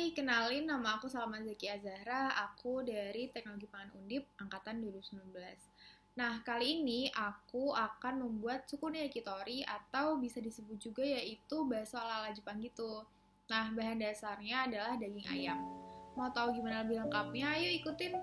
Hai, kenalin nama aku Salma Zakia Zahra, aku dari Teknologi Pangan Undip angkatan 2019. Nah, kali ini aku akan membuat sukune yakitori atau bisa disebut juga yaitu bakso ala-ala Jepang gitu. Nah, bahan dasarnya adalah daging ayam. Mau tahu gimana lebih lengkapnya? Ayo ikutin.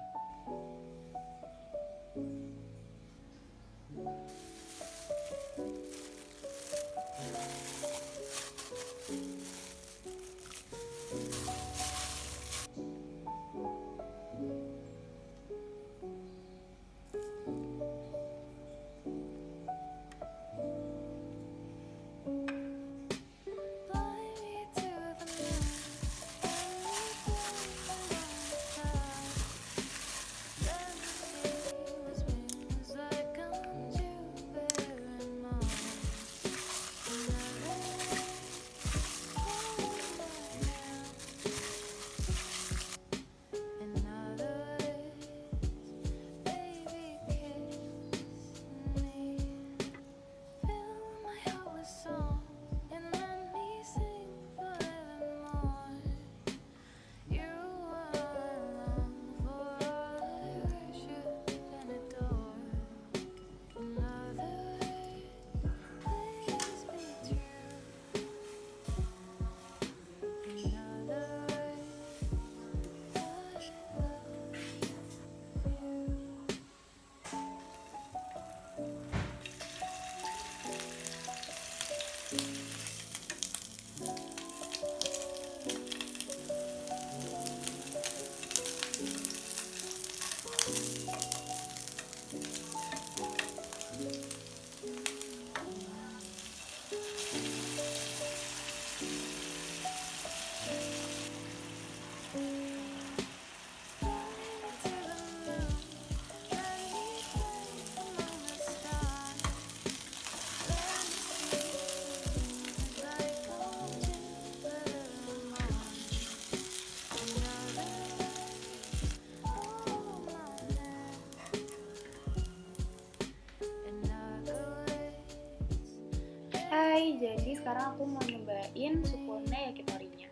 Hai, jadi sekarang aku mau nyobain sukune yakitorinya.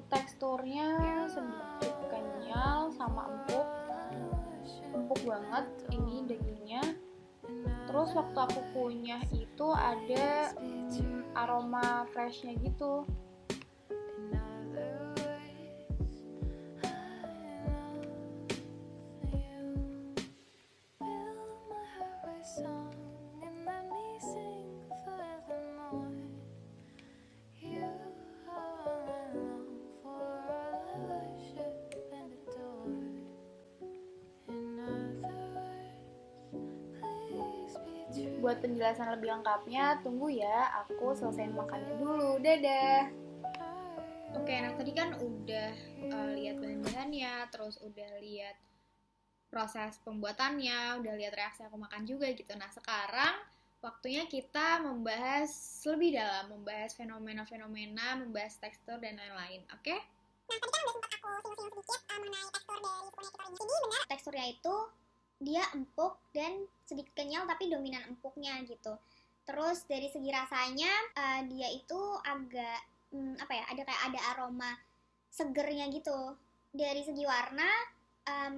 Teksturnya sedikit kenyal sama empuk banget ini dagingnya. Terus waktu aku kunyah itu ada aroma freshnya gitu. Buat penjelasan lebih lengkapnya, tunggu ya, aku selesaiin makannya dulu. Dadah! Oke, nah tadi kan udah lihat bahan-bahannya, terus udah lihat proses pembuatannya, udah lihat reaksi aku makan juga gitu. Nah, sekarang waktunya kita membahas lebih dalam, membahas fenomena-fenomena, membahas tekstur dan lain-lain, oke? Nah, tadi kan udah sempat aku singgung-singgung sedikit mengenai tekstur dari sukune yakitori ini. Jadi benar, teksturnya itu dia empuk dan sedikit kenyal tapi dominan empuknya gitu. Terus dari segi rasanya dia itu agak ada kayak ada aroma segernya gitu. Dari segi warna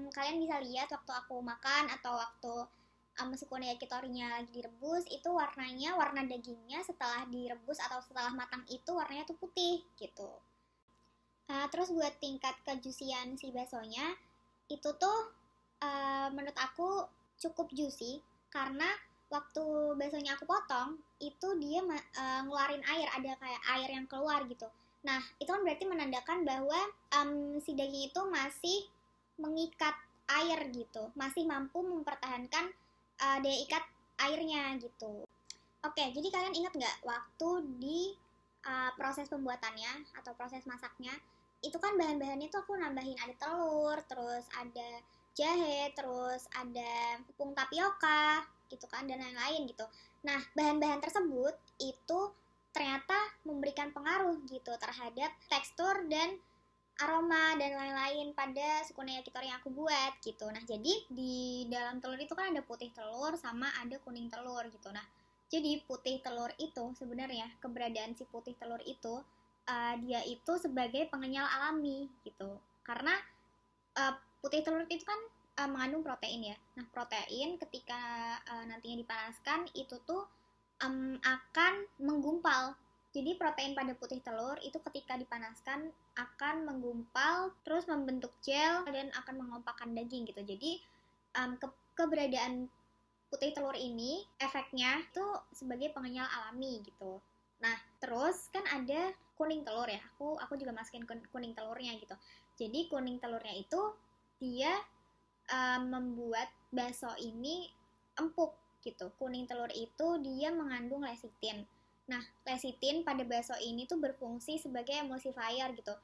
kalian bisa lihat waktu aku makan atau waktu sukune yakitorinya lagi direbus itu warna dagingnya setelah direbus atau setelah matang itu warnanya tuh putih gitu. Terus buat tingkat kejusian si baksonya itu tuh menurut aku cukup juicy karena waktu baksonya aku potong itu dia ngeluarin air, ada kayak air yang keluar gitu. Nah itu kan berarti menandakan bahwa si daging itu masih mengikat air gitu, masih mampu mempertahankan daya ikat airnya gitu. Oke, jadi kalian ingat nggak waktu di proses pembuatannya atau proses masaknya itu kan bahan-bahannya tuh aku nambahin ada telur, terus ada jahe, terus ada tepung tapioka gitu kan dan lain-lain gitu. Nah, bahan-bahan tersebut itu ternyata memberikan pengaruh gitu terhadap tekstur dan aroma dan lain-lain pada sukune yakitori yang aku buat gitu. Nah, jadi di dalam telur itu kan ada putih telur sama ada kuning telur gitu. Nah, Jadi putih telur itu sebenarnya, keberadaan si putih telur itu dia itu sebagai pengenyal alami gitu. Karena putih telur itu kan mengandung protein ya. Nah, protein ketika nantinya dipanaskan itu tuh akan menggumpal. Jadi protein pada putih telur itu ketika dipanaskan akan menggumpal terus membentuk gel dan akan mengompakkan daging gitu. Jadi keberadaan putih telur ini efeknya itu sebagai pengenyal alami gitu. Nah, terus kan ada kuning telur ya. Aku juga masukin kuning telurnya gitu. Jadi kuning telurnya itu dia membuat bakso ini empuk gitu. Kuning telur itu dia mengandung lecithin. Nah, lecithin pada bakso ini tuh berfungsi sebagai emulsifier gitu.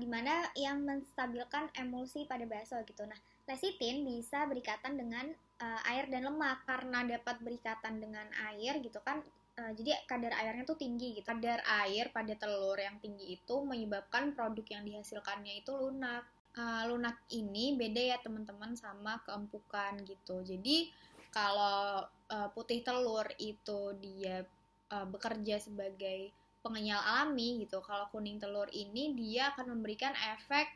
Dimana yang menstabilkan emulsi pada bakso gitu. Nah, lecithin bisa berikatan dengan air dan lemak. Karena dapat berikatan dengan air gitu kan, jadi kadar airnya tuh tinggi gitu. Kadar air pada telur yang tinggi itu menyebabkan produk yang dihasilkannya itu lunak. Lunak ini beda ya teman-teman sama keempukan gitu. Jadi kalau putih telur itu dia bekerja sebagai pengenyal alami gitu. Kalau kuning telur ini dia akan memberikan efek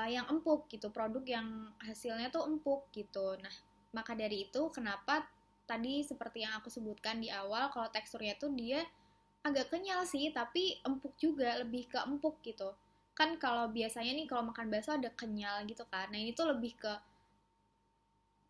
yang empuk gitu, produk yang hasilnya tuh empuk gitu. Nah, maka dari itu kenapa tadi seperti yang aku sebutkan di awal, kalau teksturnya tuh dia agak kenyal sih, tapi empuk juga, lebih ke empuk gitu. Kan kalau biasanya nih kalau makan bakso ada kenyal gitu kan. Nah, ini tuh lebih ke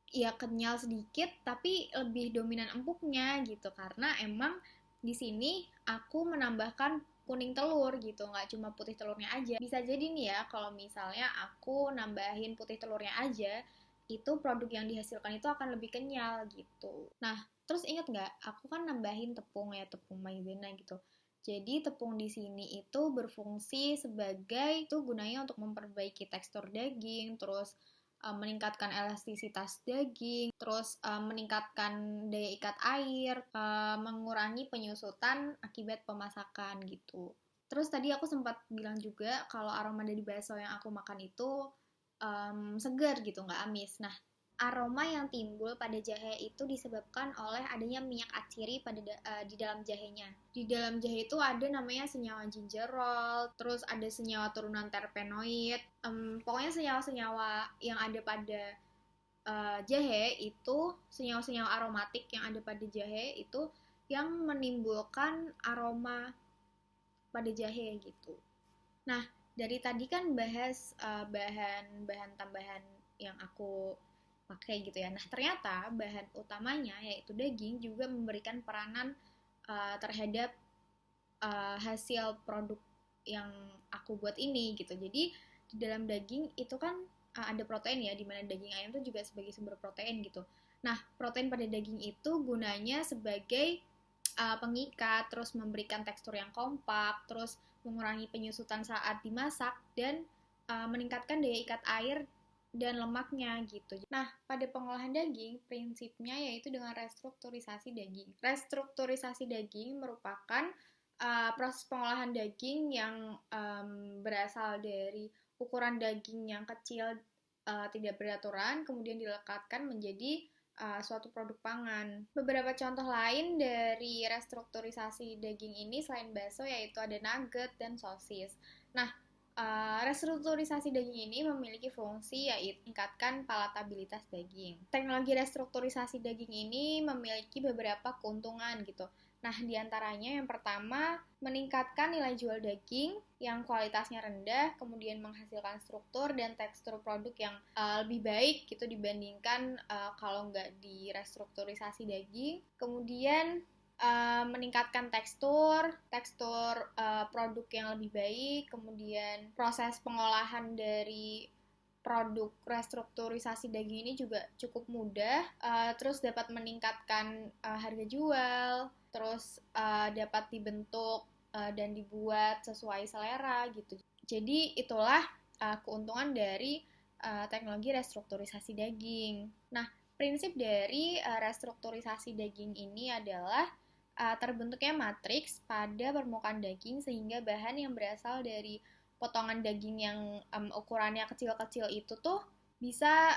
ya kenyal sedikit tapi lebih dominan empuknya gitu, karena emang di sini aku menambahkan kuning telur gitu, nggak cuma putih telurnya aja. Bisa jadi nih ya kalau misalnya aku nambahin putih telurnya aja, itu produk yang dihasilkan itu akan lebih kenyal gitu. Nah, terus inget nggak, aku kan nambahin tepung ya, tepung maizena gitu. Jadi tepung di sini itu berfungsi sebagai itu gunanya untuk memperbaiki tekstur daging, terus meningkatkan elastisitas daging, terus meningkatkan daya ikat air, mengurangi penyusutan akibat pemasakan gitu. Terus tadi aku sempat bilang juga kalau aroma dari bakso yang aku makan itu segar gitu, nggak amis. Nah, aroma yang timbul pada jahe itu disebabkan oleh adanya minyak atsiri di dalam jahenya. Di dalam jahe itu ada namanya senyawa gingerol, terus ada senyawa turunan terpenoid. Pokoknya senyawa-senyawa yang ada pada jahe itu, senyawa-senyawa aromatik yang ada pada jahe itu yang menimbulkan aroma pada jahe gitu. Nah, dari tadi kan bahas bahan-bahan tambahan yang aku pakai gitu ya. Nah, ternyata bahan utamanya yaitu daging juga memberikan peranan terhadap hasil produk yang aku buat ini gitu. Jadi di dalam daging itu kan ada protein ya, dimana daging ayam itu juga sebagai sumber protein gitu. Nah, protein pada daging itu gunanya sebagai pengikat, terus memberikan tekstur yang kompak, terus mengurangi penyusutan saat dimasak, dan meningkatkan daya ikat air dan lemaknya gitu. Nah, pada pengolahan daging, prinsipnya yaitu dengan restrukturisasi daging. Restrukturisasi daging merupakan proses pengolahan daging yang berasal dari ukuran daging yang kecil, tidak beraturan, kemudian dilekatkan menjadi suatu produk pangan. Beberapa contoh lain dari restrukturisasi daging ini selain bakso yaitu ada nugget dan sosis. Nah, restrukturisasi daging ini memiliki fungsi yaitu meningkatkan palatabilitas daging. Teknologi restrukturisasi daging ini memiliki beberapa keuntungan gitu. Nah, diantaranya yang pertama, meningkatkan nilai jual daging yang kualitasnya rendah, kemudian menghasilkan struktur dan tekstur produk yang lebih baik gitu dibandingkan kalau nggak direstrukturisasi daging. Kemudian meningkatkan tekstur produk yang lebih baik, kemudian proses pengolahan dari produk restrukturisasi daging ini juga cukup mudah, terus dapat meningkatkan harga jual, terus dapat dibentuk dan dibuat sesuai selera gitu. Jadi itulah keuntungan dari teknologi restrukturisasi daging. Nah, prinsip dari restrukturisasi daging ini adalah terbentuknya matriks pada permukaan daging sehingga bahan yang berasal dari potongan daging yang ukurannya kecil-kecil itu tuh bisa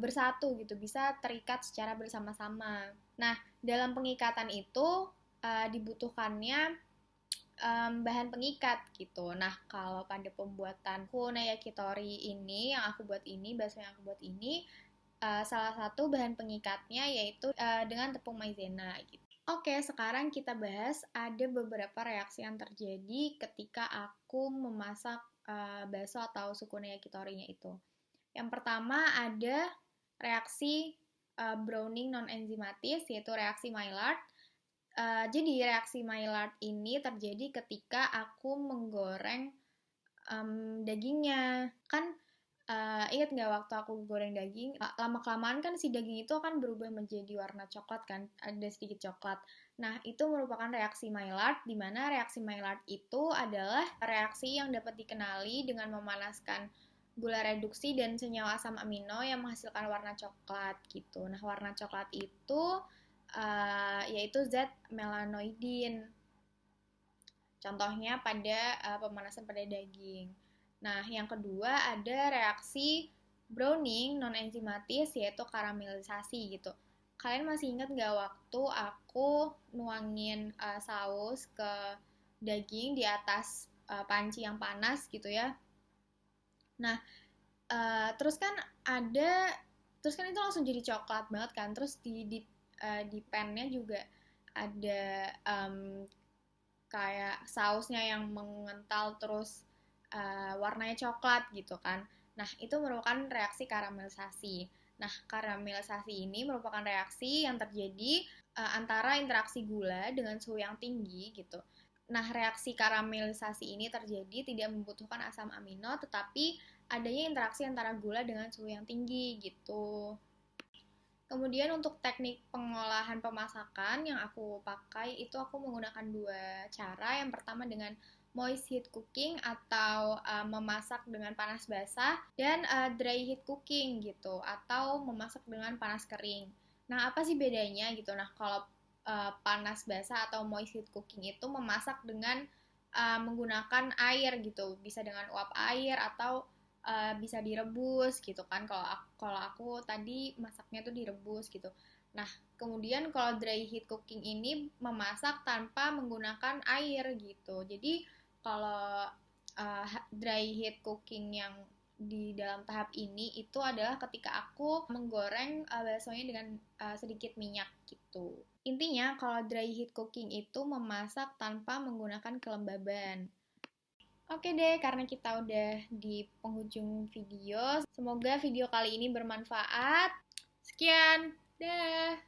bersatu gitu, bisa terikat secara bersama-sama. Nah, dalam pengikatan itu dibutuhkannya bahan pengikat gitu. Nah, kalau pada pembuatan kuno yakitori ini yang aku buat ini, bakso yang aku buat ini, salah satu bahan pengikatnya yaitu dengan tepung maizena gitu. Oke, sekarang kita bahas ada beberapa reaksi yang terjadi ketika aku memasak bakso atau sukune yakitorinya itu. Yang pertama ada reaksi browning non-enzimatis, yaitu reaksi Maillard. Jadi reaksi Maillard ini terjadi ketika aku menggoreng dagingnya. Kan ingat nggak waktu aku goreng daging, lama-kelamaan kan si daging itu akan berubah menjadi warna coklat kan, ada sedikit coklat. Nah, itu merupakan reaksi Maillard, di mana reaksi Maillard itu adalah reaksi yang dapat dikenali dengan memanaskan gula reduksi dan senyawa asam amino yang menghasilkan warna coklat gitu. Nah, warna coklat itu yaitu zat melanoidin. Contohnya pada pemanasan pada daging. Nah, yang kedua ada reaksi browning non-enzimatis, yaitu karamelisasi gitu. Kalian masih ingat nggak waktu aku nuangin saus ke daging di atas panci yang panas gitu ya? Nah, terus kan itu langsung jadi coklat banget kan. Terus di pan-nya juga ada kayak sausnya yang mengental, terus warnanya coklat gitu kan. Nah, itu merupakan reaksi karamelisasi. Nah, karamelisasi ini merupakan reaksi yang terjadi antara interaksi gula dengan suhu yang tinggi gitu. Nah, reaksi karamelisasi ini terjadi tidak membutuhkan asam amino, tetapi adanya interaksi antara gula dengan suhu yang tinggi gitu. Kemudian untuk teknik pengolahan pemasakan yang aku pakai itu aku menggunakan dua cara. Yang pertama dengan moist heat cooking atau memasak dengan panas basah, dan dry heat cooking gitu atau memasak dengan panas kering. Nah, apa sih bedanya gitu? Nah, kalau panas basah atau moist heat cooking itu memasak dengan menggunakan air gitu, bisa dengan uap air atau bisa direbus gitu kan. Kalau aku tadi masaknya tuh direbus gitu. Nah, kemudian kalau dry heat cooking ini memasak tanpa menggunakan air gitu. Jadi kalau dry heat cooking yang di dalam tahap ini itu adalah ketika aku menggoreng baksonya dengan sedikit minyak gitu. Intinya kalau dry heat cooking itu memasak tanpa menggunakan kelembaban. Oke deh, karena kita udah di penghujung video, semoga video kali ini bermanfaat. Sekian, dah.